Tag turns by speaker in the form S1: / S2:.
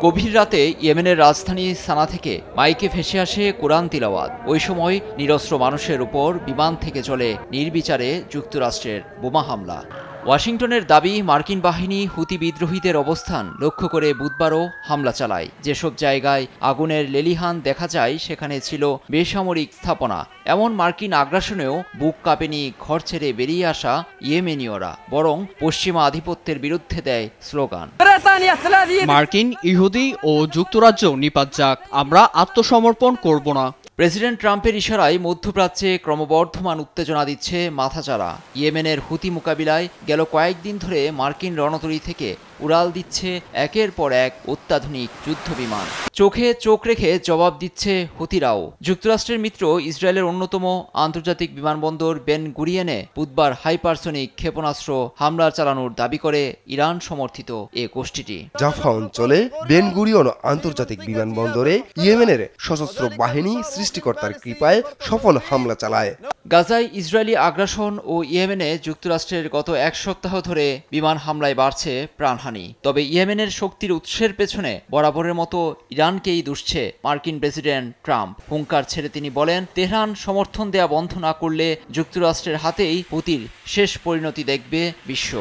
S1: গভীর রাতে ইয়েমেনের রাজধানী সানা থেকে মাইকে ভেসে আসে কোরআন তিলাওয়াত। ওই সময় নিরস্ত্র মানুষের উপর বিমান থেকে চলে নির্বিচারে যুক্তরাষ্ট্রের বোমা হামলা। ওয়াশিংটনের দাবি, মার্কিন বাহিনী হুতি বিদ্রোহীদের অবস্থান লক্ষ্য করে বুধবারও হামলা চালায়। যেসব জায়গায় আগুনের লেলিহান দেখা যায় সেখানে ছিল বেসামরিক স্থাপনা। এমন মার্কিন আগ্রাসনেও বুক কাঁপেনি ঘর ছেড়ে বেরিয়ে আসা ইয়েমেনীয়রা, বরং পশ্চিমা আধিপত্যের বিরুদ্ধে দেয় স্লোগান।
S2: মার্কিন, ইহুদি ও যুক্তরাজ্য নিপাত যাক, আমরা আত্মসমর্পণ করব না।
S1: প্রেসিডেন্ট ট্রাম্পের ইশারায় মধ্যপ্রাচ্যে ক্রমবর্ধমান উত্তেজনা দিচ্ছে মাথাচাড়া। ইয়েমেনের হুতি মোকাবিলায় গেল কয়েকদিন ধরে মার্কিন রণতরী থেকে উড়াল দিচ্ছে একের পর এক অত্যাধুনিক যুদ্ধবিমান। চোখে চোখ রেখে জবাব দিচ্ছে হুতিরাও। যুক্তরাষ্ট্রের মিত্র ইসরায়েলের অন্যতম আন্তর্জাতিক বিমানবন্দর বেন গুরিয়নে বুধবার হাইপারসনিক ক্ষেপণাস্ত্র হামলা চালানোর দাবি করে ইরান সমর্থিত এ গোষ্ঠীটি।
S3: জাফা অঞ্চলে বেন গুরিয়ন আন্তর্জাতিক বিমানবন্দরে ইয়েমেনের সশস্ত্র বাহিনী সৃষ্টিকর্তার কৃপায় সফল হামলা চালায়।
S1: গাজায় ইসরায়েলি আগ্রাসন ও ইয়েমেনে যুক্তরাষ্ট্রের গত এক সপ্তাহ ধরে বিমান হামলায় বাড়ছে প্রাণহানি। তবে ইয়েমেনের শক্তির উৎসের পেছনে বরাবরের মতো ইরানকেই দুষছে মার্কিন প্রেসিডেন্ট ট্রাম্প। হুঙ্কার ছেড়ে তিনি বলেন, তেহরান সমর্থন দেয়া বন্ধ না করলে যুক্তরাষ্ট্রের হাতেই হুতির শেষ পরিণতি দেখবে বিশ্ব।